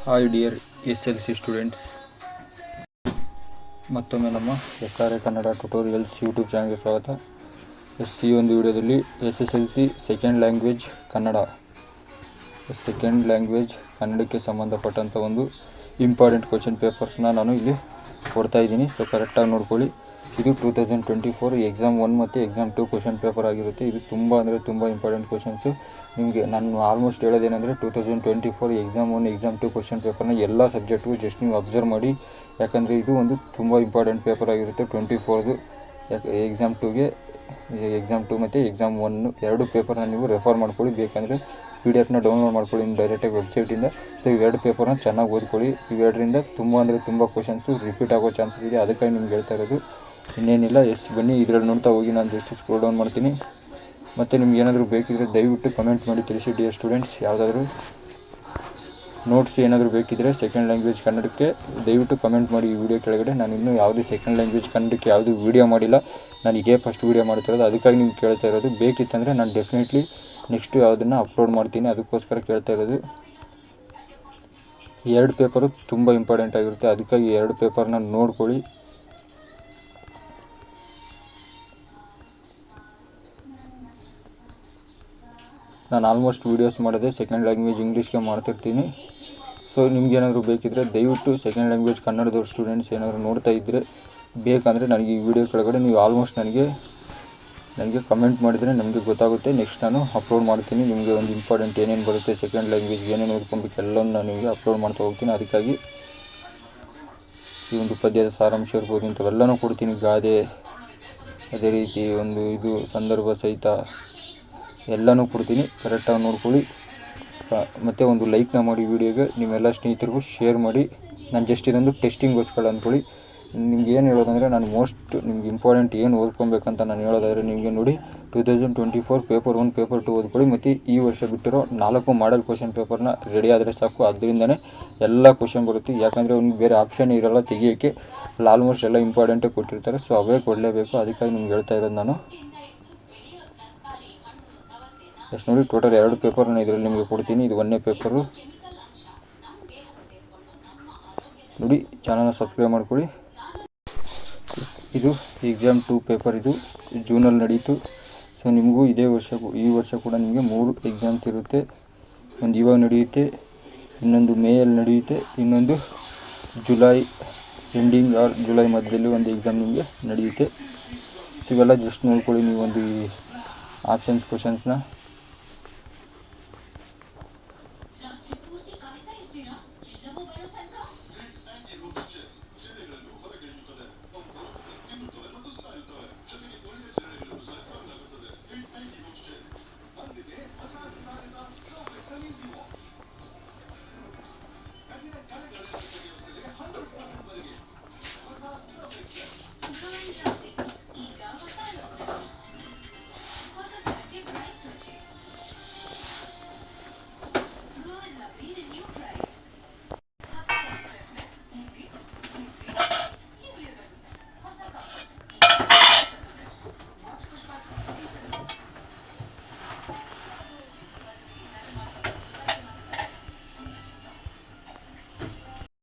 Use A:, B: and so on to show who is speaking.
A: Hi dear SLC students, ಮತ್ತೊಮ್ಮೆ ನಮ್ಮ SRA Kannada tutorials YouTube ಚಾನಲ್ಗೆ ಸ್ವಾಗತ. ಈ ಒಂದು ವಿಡಿಯೋದಲ್ಲಿ SSLC ಸೆಕೆಂಡ್ ಲ್ಯಾಂಗ್ವೇಜ್ ಕನ್ನಡಕ್ಕೆ ಸಂಬಂಧಪಟ್ಟಂಥ ಒಂದು ಇಂಪಾರ್ಟೆಂಟ್ ಕ್ವಶನ್ ಪೇಪರ್ಸ್ನ ನಾನು ಇಲ್ಲಿ ಕೊಡ್ತಾ ಇದ್ದೀನಿ. ಸೊ ಕರೆಕ್ಟಾಗಿ ನೋಡ್ಕೊಳ್ಳಿ. ಇದು 2024 ಎಕ್ಸಾಮ್ 1 ಮತ್ತು ಎಕ್ಸಾಮ್ 2 ಕ್ವಶನ್ ಪೇಪರ್ ಆಗಿರುತ್ತೆ. ಇದು ತುಂಬ ಇಂಪಾರ್ಟೆಂಟ್ ಕ್ವಶನ್ಸು. ನಿಮಗೆ ನಾನು ಆಲ್ಮೋಸ್ಟ್ ಹೇಳೋದೇನೆಂದರೆ 2024 ಎಕ್ಸಾಮ್ 1 ಎಕ್ಸಾಮ್ 2 ಕ್ವಶನ್ ಪೇಪರ್ನ ಎಲ್ಲ ಸಬ್ಜೆಕ್ಟ್ಗೂ ಜಸ್ಟ್ ನೀವು ಅಬ್ಸರ್ವ್ ಮಾಡಿ. ಯಾಕಂದರೆ ಇದು ಒಂದು ತುಂಬ ಇಂಪಾರ್ಟೆಂಟ್ ಪೇಪರ್ ಆಗಿರುತ್ತೆ 24ದು. ಎಕ್ಸಾಮ್ 2ಗೆ ಎಕ್ಸಾಮ್ 2 ಮತ್ತು ಎಕ್ಸಾಮ್ 1 ಎರಡು ಪೇಪರ್ನ ನೀವು ರೆಫರ್ ಮಾಡ್ಕೊಳ್ಳಿ. ಬೇಕಂದರೆ PDF ಡೌನ್ಲೋಡ್ ಮಾಡ್ಕೊಳ್ಳಿ ನಿಮ್ಮ ಡೈರೆಕ್ಟಾಗಿ ವೆಬ್ಸೈಟಿಂದ. ಸೊ ಇವೆರಡು ಪೇಪರ್ನ ಚೆನ್ನಾಗಿ ಓದ್ಕೊಳ್ಳಿ. ಇವೆರಡರಿಂದ ತುಂಬ ಕ್ವಶನ್ಸು ರಿಪೀಟ್ ಆಗೋ ಚಾನ್ಸಸ್ ಇದೆ. ಅದಕ್ಕಾಗಿ ನಿಮ್ಗೆ ಹೇಳ್ತಾ ಇರೋದು, ಇನ್ನೇನಿಲ್ಲ. ಬನ್ನಿ ಇದರಲ್ಲಿ ನೋಡ್ತಾ ಹೋಗಿ. ನಾನು ಜಸ್ಟ್ ಸ್ಕ್ರೋಲ್ ಡೌನ್ ಮಾಡ್ತೀನಿ. ಮತ್ತು ನಿಮ್ಗೆ ಏನಾದರೂ ಬೇಕಿದ್ದರೆ ದಯವಿಟ್ಟು ಕಮೆಂಟ್ ಮಾಡಿ ತಿಳಿಸಿ ಡಿಯರ್ ಸ್ಟೂಡೆಂಟ್ಸ್. ಯಾವುದಾದ್ರೂ ನೋಟ್ಸ್ ಏನಾದರೂ ಬೇಕಿದ್ದರೆ ಸೆಕೆಂಡ್ ಲ್ಯಾಂಗ್ವೇಜ್ ಕನ್ನಡಕ್ಕೆ ದಯವಿಟ್ಟು ಕಮೆಂಟ್ ಮಾಡಿ ಈ ವಿಡಿಯೋ ಕೆಳಗಡೆ. ನಾನು ಇನ್ನೂ ಯಾವುದೇ ಸೆಕೆಂಡ್ ಲ್ಯಾಂಗ್ವೇಜ್ ಕನ್ನಡಕ್ಕೆ ಯಾವುದೂ ವೀಡಿಯೋ ಮಾಡಿಲ್ಲ. ನಾನು ಇದೇ ಫಸ್ಟ್ ವೀಡಿಯೋ ಮಾಡ್ತಿರೋದು. ಅದಕ್ಕಾಗಿ ನಿಮ್ಗೆ ಕೇಳ್ತಾ ಇರೋದು. ಬೇಕಿತ್ತಂದರೆ ನಾನು ಡೆಫಿನೆಟ್ಲಿ ನೆಕ್ಸ್ಟು ಯಾವುದನ್ನು ಅಪ್ಲೋಡ್ ಮಾಡ್ತೀನಿ. ಅದಕ್ಕೋಸ್ಕರ ಕೇಳ್ತಾ ಇರೋದು. ಎರಡು ಪೇಪರು ತುಂಬ ಇಂಪಾರ್ಟೆಂಟ್ ಆಗಿರುತ್ತೆ. ಅದಕ್ಕಾಗಿ ಎರಡು ಪೇಪರ್ನ ನೋಡ್ಕೊಳ್ಳಿ. ನಾನು ಆಲ್ಮೋಸ್ಟ್ ವೀಡಿಯೋಸ್ ಮಾಡೋದೇ ಸೆಕೆಂಡ್ ಲ್ಯಾಂಗ್ವೇಜ್ ಇಂಗ್ಲೀಷ್ಗೆ ಮಾಡ್ತಿರ್ತೀನಿ. ಸೊ ನಿಮ್ಗೇನಾದರೂ ಬೇಕಿದ್ದರೆ ದಯವಿಟ್ಟು ಸೆಕೆಂಡ್ ಲ್ಯಾಂಗ್ವೇಜ್ ಕನ್ನಡದವ್ರ ಸ್ಟೂಡೆಂಟ್ಸ್ ಏನಾದರೂ ನೋಡ್ತಾ ಇದ್ದರೆ ಬೇಕಂದರೆ ನನಗೆ ಈ ವಿಡಿಯೋ ಕೆಳಗಡೆ ನೀವು ಆಲ್ಮೋಸ್ಟ್ ನನಗೆ ಕಮೆಂಟ್ ಮಾಡಿದರೆ ನಮಗೆ ಗೊತ್ತಾಗುತ್ತೆ. ನೆಕ್ಸ್ಟ್ ನಾನು ಅಪ್ಲೋಡ್ ಮಾಡ್ತೀನಿ. ನಿಮಗೆ ಒಂದು ಇಂಪಾರ್ಟೆಂಟ್ ಏನೇನು ಬರುತ್ತೆ ಸೆಕೆಂಡ್ ಲ್ಯಾಂಗ್ವೇಜ್ ಏನೇನು ಓದ್ಕೊಬೇಕು ಎಲ್ಲನೂ ನಾನು ನಿಮಗೆ ಅಪ್ಲೋಡ್ ಮಾಡ್ತಾ ಹೋಗ್ತೀನಿ. ಅದಕ್ಕಾಗಿ ಈ ಒಂದು ಪದ್ಯದ ಸಾರಾಂಶ ಇರ್ಬೋದು, ಇಂಥವೆಲ್ಲನೂ ಕೊಡ್ತೀನಿ. ಗಾದೆ, ಅದೇ ರೀತಿ ಒಂದು ಇದು ಸಂದರ್ಭ ಸಹಿತ ಎಲ್ಲನೂ ಕೊಡ್ತೀನಿ. ಕರೆಕ್ಟಾಗಿ ನೋಡ್ಕೊಳ್ಳಿ. ಮತ್ತು ಒಂದು ಲೈಕ್ನ ಮಾಡಿ ವಿಡಿಯೋಗೆ. ನಿಮ್ಮೆಲ್ಲ ಸ್ನೇಹಿತರಿಗೂ ಶೇರ್ ಮಾಡಿ. ನಾನು ಜಸ್ಟ್ ಇದೊಂದು ಟೆಸ್ಟಿಂಗ್ಗೋಸ್ಕರ ಅಂದ್ಕೊಳ್ಳಿ. ನಿಮ್ಗೆ ಏನು ಹೇಳೋದಂದರೆ, ನಾನು ನಿಮ್ಗೆ ಇಂಪಾರ್ಟೆಂಟ್ ಏನು ಓದ್ಕೊಬೇಕಂತ ನಾನು ಹೇಳೋದಾದರೆ ನಿಮಗೆ ನೋಡಿ 2024 ಪೇಪರ್ 1 ಪೇಪರ್ 2 ಓದ್ಕೊಳ್ಳಿ. ಮತ್ತು ಈ ವರ್ಷ ಬಿಟ್ಟಿರೋ 4 ಮಾಡೆಲ್ ಕ್ವಶನ್ ಪೇಪರ್ನ ರೆಡಿ ಆದರೆ ಸಾಕು. ಅದರಿಂದನೇ ಎಲ್ಲ ಕ್ವಶನ್ ಬರುತ್ತೆ. ಯಾಕಂದರೆ ಅವ್ನಿಗೆ ಬೇರೆ ಆಪ್ಷನ್ ಇರೋಲ್ಲ ತೆಗಿಯೋಕ್ಕೆ. ಆಲ್ಮೋಸ್ಟ್ ಎಲ್ಲ ಇಂಪಾರ್ಟೆಂಟೇ ಕೊಟ್ಟಿರ್ತಾರೆ. ಸೊ ಅವೇ ಕೊಡಲೇಬೇಕು. ಅದಕ್ಕಾಗಿ ನಿಮ್ಗೆ ಹೇಳ್ತಾ ಇರೋದು ನಾನು. ಎಷ್ಟು ನೋಡಿ, ಟೋಟಲ್ 2 ಪೇಪರ್ನ ಇದರಲ್ಲಿ ನಿಮಗೆ ಕೊಡ್ತೀನಿ. ಇದು 1ನೇ ಪೇಪರು. ನೋಡಿ, ಚಾನಲ್ನ ಸಬ್ಸ್ಕ್ರೈಬ್ ಮಾಡ್ಕೊಳ್ಳಿ. ಇದು ಎಕ್ಸಾಮ್ 2 ಪೇಪರ್. ಇದು ಜೂನಲ್ಲಿ ನಡೀತು. ಸೊ ನಿಮಗೂ ಈ ವರ್ಷ ಕೂಡ ನಿಮಗೆ 3 ಎಕ್ಸಾಮ್ಸ್ ಇರುತ್ತೆ. ಒಂದು ಇವಾಗ ನಡೆಯುತ್ತೆ, ಇನ್ನೊಂದು ಮೇಯಲ್ಲಿ ನಡೆಯುತ್ತೆ, ಇನ್ನೊಂದು ಜುಲೈ ಎಂಡಿಂಗ್ ಆರ್ ಜುಲೈ ಮಧ್ಯದಲ್ಲಿ ಒಂದು ಎಕ್ಸಾಮ್ ನಿಮಗೆ ನಡೆಯುತ್ತೆ. ಸೊ ಇವೆಲ್ಲ ಜಸ್ಟ್ ನೋಡ್ಕೊಳ್ಳಿ ನೀವು. ಒಂದು ಆಪ್ಷನ್ಸ್ ಕ್ವಶನ್ಸ್ನ